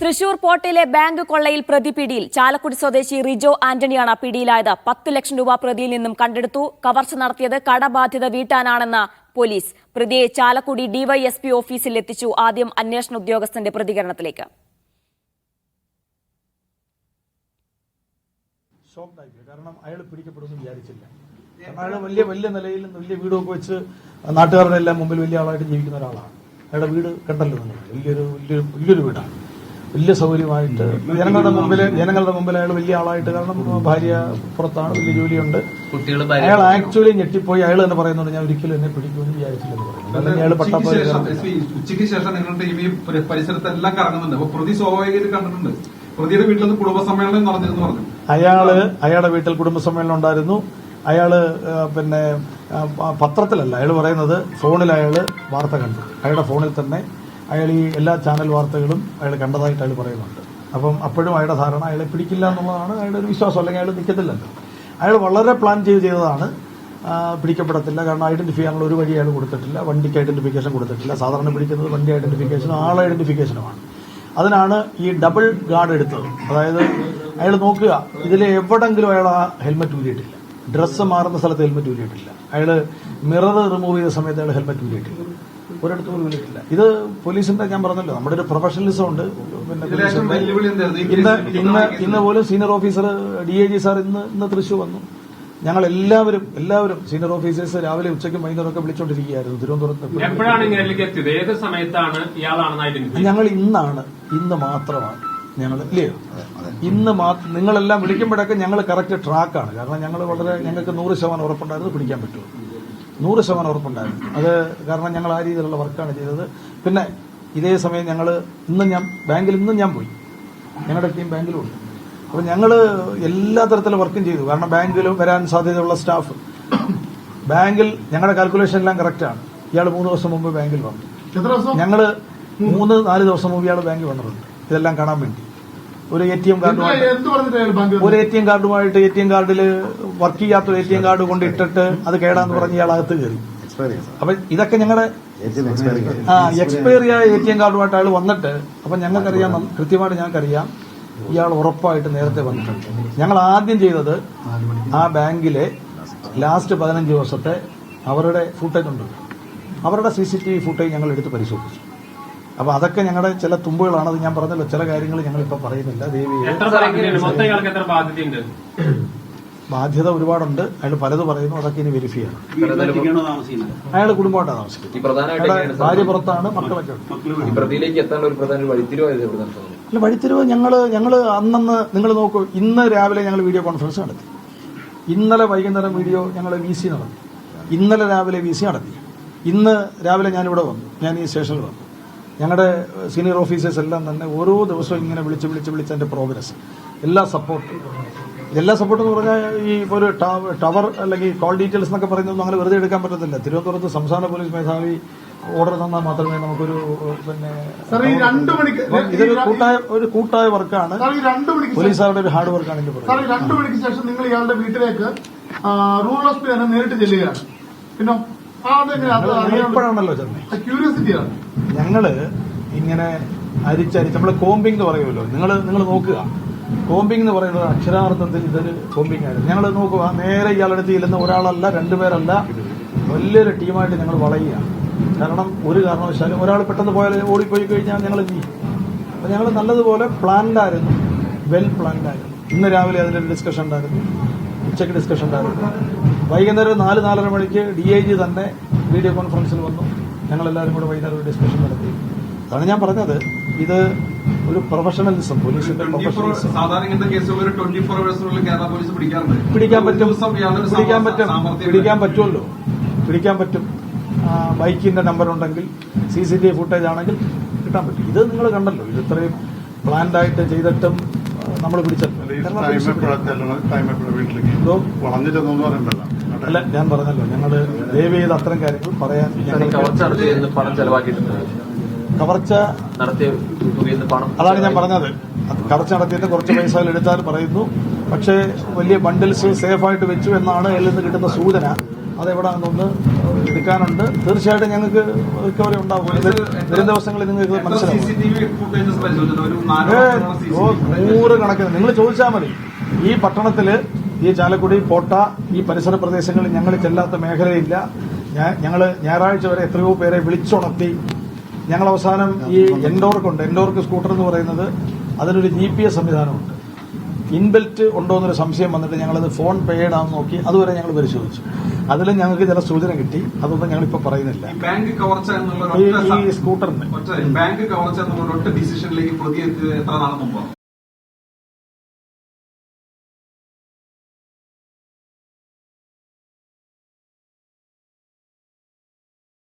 Thrissur പോർട്ടിലെ bank കൊള്ളയിൽ പ്രതി പിടിയിൽ. ചാലക്കുടി സ്വദേശി റിജോ ആന്റണിയാണ് പിടിയിലായത്. 10 ലക്ഷം രൂപ പ്രതിയിൽ നിന്നും കണ്ടെടുത്തു. കവർച്ച നടത്തിയത് കടബാധ്യത വീട്ടാനാണെന്ന് പോലീസ്. പ്രതിയെ ചാലക്കുടി ഡിവൈഎസ്പി ഓഫീസിൽ എത്തിച്ചു. ആദ്യം അന്വേഷണ ഉദ്യോഗസ്ഥന്റെ പ്രതികരണത്തിലേക്ക്. കാരണം അയാൾ പിടിക്കപ്പെടുമെന്ന് വിചാരിച്ചില്ല. അയാൾ വലിയ നിലയിൽ വലിയ വീടൊക്കെ വെച്ച് നാട്ടുകാരുടെ എല്ലാം മുമ്പിൽ വലിയ ആളായിട്ട് ജീവിക്കുന്ന ഒരാളാണ്. അയാളുടെ വീട് കണ്ടല്ലോ നിങ്ങൾ, വലിയൊരു വീടാണ്, വലിയ സൗകര്യമായിട്ട് ജനങ്ങളുടെ മുമ്പിൽ അയാൾ വലിയ ആളായിട്ട്. കാരണം ഭാര്യ പുറത്താണ്, വലിയ ജോലിയുണ്ട്. അയാൾ ആക്ച്വലി ഞെട്ടിപ്പോയി. അയാൾ തന്നെ പറയുന്നുണ്ട്, ഞാൻ ഒരിക്കലും എന്നെ പിടിക്കുമെന്ന് വിചാരിച്ചില്ലെന്ന് പറയുന്നത്. അല്ലെങ്കിൽ അയാൾ ഉച്ചയ്ക്ക് ശേഷം നിങ്ങളുടെ ഈ പരിസരത്തെല്ലാം കറങ്ങുന്നുണ്ട്. അപ്പൊ പ്രതി സ്വാഭാവികമായിട്ട് കണ്ടിട്ടുണ്ട്. പ്രതിയുടെ വീട്ടിൽ നിന്ന് കുടുംബസമ്മേളനം നടന്നിരുന്നു പറഞ്ഞു. അയാളുടെ വീട്ടിൽ കുടുംബസമ്മേളനം ഉണ്ടായിരുന്നു. അയാള് പിന്നെ പത്രത്തിലല്ല, അയാൾ പറയുന്നത് ഫോണിൽ അയാൾ വാർത്ത കണ്ടു. അയാളുടെ ഫോണിൽ തന്നെ അയാൾ ഈ എല്ലാ ചാനൽ വാർത്തകളും അയാൾ കണ്ടതായിട്ട് അയാൾ പറയുന്നുണ്ട്. അപ്പം അപ്പോഴും അയാളുടെ ധാരണ അയാളെ പിടിക്കില്ല എന്നുള്ളതാണ് അയാളുടെ ഒരു വിശ്വാസം. അല്ലെങ്കിൽ അയാൾ നിൽക്കത്തില്ലല്ലോ. അയാൾ വളരെ പ്ലാൻ ചെയ്തതാണ്. പിടിക്കപ്പെടത്തില്ല. കാരണം ഐഡന്റിഫൈ ചെയ്യാനുള്ള ഒരു വഴി അയാൾ കൊടുത്തിട്ടില്ല. വണ്ടിക്ക് ഐഡന്റിഫിക്കേഷൻ കൊടുത്തിട്ടില്ല. സാധാരണ പിടിക്കുന്നത് വണ്ടി ഐഡന്റിഫിക്കേഷനും ആൾ ഐഡന്റിഫിക്കേഷനുമാണ്. അതിനാണ് ഈ ഡബിൾ ഗാർഡ് എടുത്തത്. അതായത് അയാൾ നോക്കുക, ഇതിൽ എവിടെങ്കിലും അയാൾ ആ ഹെൽമെറ്റ് ഊരിയിട്ടില്ല. ഡ്രസ്സ് മാറുന്ന സ്ഥലത്ത് ഹെൽമെറ്റ് ഊരിയിട്ടില്ല. അയാൾ മിറർ റിമൂവ് ചെയ്ത സമയത്ത് അയാൾ ഹെൽമെറ്റ് ഊരിയിട്ടില്ല. ഒരിടത്തും ഊരിയിട്ടില്ല. ഇത് പോലീസിന്റെ, ഞാൻ പറഞ്ഞല്ലോ, നമ്മുടെ ഒരു പ്രൊഫഷണലിസം ഉണ്ട്. പിന്നെ ഇന്ന് പോലും സീനിയർ ഓഫീസർ DIG സാർ ഇന്ന് തൃശ്ശൂർ വന്നു. ഞങ്ങൾ എല്ലാവരും സീനിയർ ഓഫീസേഴ്സ് രാവിലെ ഉച്ചയ്ക്കും വൈകുന്നേരമൊക്കെ വിളിച്ചോണ്ടിരിക്കുകയായിരുന്നു തിരുവനന്തപുരത്ത്. ഞങ്ങൾ ഇന്ന് മാത്രമാണ് ഞങ്ങൾ ഇല്ലയോ, നിങ്ങളെല്ലാം വിളിക്കുമ്പോഴൊക്കെ ഞങ്ങൾ കറക്റ്റ് ട്രാക്കാണ്. കാരണം ഞങ്ങൾക്ക് 100% ഉറപ്പുണ്ടായിരുന്നു പിടിക്കാൻ പറ്റുമോ. 100% ഉറപ്പുണ്ടായിരുന്നു. അത് കാരണം ഞങ്ങൾ ആ രീതിയിലുള്ള വർക്കാണ് ചെയ്തത്. പിന്നെ ഇതേ സമയം ഇന്നും ഞാൻ പോയി. ഞങ്ങളുടെ ടീം ബാങ്കിലും ഉണ്ട്. അപ്പൊ ഞങ്ങൾ എല്ലാ തരത്തിലും വർക്കും ചെയ്തു. കാരണം ബാങ്കിൽ വരാൻ സാധ്യതയുള്ള സ്റ്റാഫ്, ബാങ്കിൽ ഞങ്ങളുടെ കാൽക്കുലേഷൻ എല്ലാം കറക്റ്റാണ്. ഇയാൾ 3 ദിവസം മുമ്പ് ബാങ്കിൽ വന്നു. ഞങ്ങൾ 3-4 ദിവസം മുമ്പ് ഇയാൾ ബാങ്കിൽ വന്നിട്ടുണ്ട് ഇതെല്ലാം കാണാൻ വേണ്ടി. ഒരു ATM കാർഡുമായിട്ട് ATM കാർഡിൽ വർക്ക് ചെയ്യാത്ത ATM കാർഡ് കൊണ്ട് ഇട്ടിട്ട് അത് കേടാന്ന് പറഞ്ഞ് ഇയാൾ അകത്ത് കയറി. അപ്പൊ ഇതൊക്കെ ഞങ്ങളുടെ എക്സ്പയറി ആയ ATM കാർഡുമായിട്ട് അയാൾ വന്നിട്ട്, അപ്പൊ ഞങ്ങൾക്കറിയാം, കൃത്യമായിട്ട് ഞങ്ങൾക്കറിയാം ഇയാൾ ഉറപ്പായിട്ട് നേരത്തെ വന്നിട്ടുണ്ട്. ഞങ്ങൾ ആദ്യം ചെയ്തത് ആ ബാങ്കിലെ ലാസ്റ്റ് 15 ദിവസത്തെ അവരുടെ ഫുട്ടേജ് ഉണ്ട്, അവരുടെ CCTV ഫുട്ടേജ് ഞങ്ങൾ എടുത്ത് പരിശോധിച്ചു. അപ്പൊ അതൊക്കെ ഞങ്ങളുടെ ചില തുമ്പുകളാണ്. അത് ഞാൻ പറഞ്ഞല്ലോ, ചില കാര്യങ്ങൾ ഞങ്ങളിപ്പോ പറയുന്നില്ല. ബാധ്യത ഒരുപാടുണ്ട്. അയാൾ പലത് പറയുന്നു. അതൊക്കെ ഇനി വെരിഫൈ ചെയ്യണം. അയാൾ കുടുംബമായിട്ടാണ് താമസിക്കുന്നത്. ഭാര്യ പുറത്താണ്, മക്കളൊക്കെ അല്ല. വഴിത്തിരിവ് ഞങ്ങള് അന്നന്ന് നിങ്ങൾ നോക്കൂ. ഇന്ന് രാവിലെ ഞങ്ങൾ വീഡിയോ കോൺഫറൻസ് നടത്തി. ഇന്നലെ വൈകുന്നേരം ഞങ്ങൾ VC നടത്തി. ഇന്നലെ രാവിലെ VC നടത്തി. ഇന്ന് രാവിലെ ഞാനിവിടെ വന്നു. ഞാൻ ഈ സ്റ്റേഷനിൽ വന്നു. ഞങ്ങളുടെ സീനിയർ ഓഫീസേഴ്സ് എല്ലാം തന്നെ ഓരോ ദിവസവും ഇങ്ങനെ വിളിച്ച് എന്റെ പ്രോഗ്രസ്, എല്ലാ സപ്പോർട്ടും എന്ന് പറഞ്ഞാൽ ഈ ഒരു ടവർ അല്ലെങ്കിൽ കോൾ ഡീറ്റെയിൽസ് എന്നൊക്കെ പറയുന്നതൊന്നും അങ്ങനെ വെറുതെ എടുക്കാൻ പറ്റത്തില്ല. തിരുവനന്തപുരത്ത് സംസ്ഥാന പോലീസ് മേധാവി ഓർഡർ തന്നാൽ മാത്രമേ നമുക്കൊരു ഇതൊരു കൂട്ടായ വർക്കാണ്. പോലീസുകാരുടെ ഒരു ഹാർഡ് വർക്കാണ് എന്റെ പറയുന്നത്. 2 മണിക്ക് ശേഷം നിങ്ങൾ ഇയാളുടെ വീട്ടിലേക്ക് റൂറൽ എസ് പി തന്നെ നേരിട്ട് ചെല്ലുകയാണ്. പിന്നെ ഇപ്പോഴാണല്ലോ ക്യൂരിയോസിറ്റിയാണ്. ഞങ്ങള് ഇങ്ങനെ അരിച്ചരിച്ച് നമ്മള് കോമ്പിംഗ് എന്ന് പറയുമല്ലോ. നിങ്ങൾ നോക്കുക, കോമ്പിംഗ് എന്ന് പറയുന്നത് അക്ഷരാർത്ഥത്തിൽ ഇതൊരു കോമ്പിംഗ് ആയിരുന്നു. ഞങ്ങൾ നോക്കുക, നേരെ ഇയാളെടുത്ത് ചെല്ലുന്ന ഒരാളല്ല, 2 പേരല്ല, വലിയൊരു ടീമായിട്ട് ഞങ്ങൾ വളയുകയാണ്. കാരണം ഒരു കാരണവശാലും ഒരാൾ പെട്ടെന്ന് ഓടിപ്പോയി കഴിഞ്ഞാൽ ഞങ്ങൾ എന്ത് ചെയ്യും. അപ്പൊ ഞങ്ങൾ നല്ലതുപോലെ പ്ലാൻഡായിരുന്നു, വെൽ പ്ലാൻഡായിരുന്നു. ഇന്ന് രാവിലെ അതിന്റെ ഡിസ്കഷൻ ഉണ്ടായിരുന്നു, ഉച്ചയ്ക്ക് ഡിസ്കഷൻ ഉണ്ടായിരുന്നു. വൈകുന്നേരം 4-4:30 മണിക്ക് DIG തന്നെ വീഡിയോ കോൺഫറൻസിൽ വന്നു. ഞങ്ങളെല്ലാവരും കൂടെ വൈകുന്നേരം ഡിസ്കഷൻ നടത്തി. അതാണ് ഞാൻ പറഞ്ഞത്, ഇത് ഒരു പ്രൊഫഷണലിസം, പോലീസിന്റെ പ്രൊഫഷണലിസം. പിടിക്കാൻ പറ്റും. ബൈക്കിന്റെ നമ്പർ ഉണ്ടെങ്കിൽ, CCTV ഫുട്ടേജ് ആണെങ്കിൽ കിട്ടാൻ പറ്റും. ഇത് നിങ്ങൾ കണ്ടല്ലോ, ഇത് ഇത്രയും പ്ലാൻഡ് ആയിട്ട് ചെയ്തിട്ടും നമ്മൾ പിടിച്ചല്ലോ. അല്ല, ഞാൻ പറഞ്ഞല്ലോ, ഞങ്ങള് ദയവ് ചെയ്ത് അത്തരം കാര്യങ്ങൾ പറയാൻ. കവർച്ച അതാണ് ഞാൻ പറഞ്ഞത്. കവർച്ച നടത്തിയിട്ട് കുറച്ച് പൈസ എടുത്താൽ പറയുന്നു. പക്ഷേ വലിയ ബണ്ടിൽസ് സേഫായിട്ട് വെച്ചു എന്നാണ് അതിൽ നിന്ന് കിട്ടുന്ന സൂചന. അതെവിടാണെന്നൊന്ന് എടുക്കാനുണ്ട്. തീർച്ചയായിട്ടും ഞങ്ങൾക്ക് റിക്കവറി ഉണ്ടാവും. വരും ദിവസങ്ങളിൽ നിങ്ങൾക്ക് മനസ്സിലാവും. നൂറുകണക്കിന് നിങ്ങൾ ചോദിച്ചാൽ മതി. ഈ പട്ടണത്തില്, ഈ ചാലക്കുടി, കോട്ട, ഈ പരിസര പ്രദേശങ്ങളിൽ ഞങ്ങൾ ചെല്ലാത്ത മേഖലയില്ല. ഞങ്ങൾ ഞായറാഴ്ച വരെ എത്രയോ പേരെ വിളിച്ചുണർത്തി. ഞങ്ങൾ അവസാനം ഈ എൻഡോർക്ക് സ്കൂട്ടർ എന്ന് പറയുന്നത് അതിനൊരു GPS സംവിധാനമുണ്ട്. ഇൻബിൽറ്റ് ഉണ്ടോ എന്നൊരു സംശയം വന്നിട്ട് ഞങ്ങളത് ഫോൺ പെയ്ഡ് ആണെന്ന് നോക്കി. അതുവരെ ഞങ്ങൾ പരിശോധിച്ചു. അതിലും ഞങ്ങൾക്ക് ചില സൂചന കിട്ടി. അതൊന്നും ഞങ്ങളിപ്പോൾ പറയുന്നില്ല. ബാങ്ക് കവർച്ച ഈ സ്കൂട്ടറിന് ബാങ്ക് കവർച്ച എന്നുള്ള ഒറ്റ ഡിസിഷനിലേക്ക് പ്രതി എത്ര നാളെ മുമ്പ്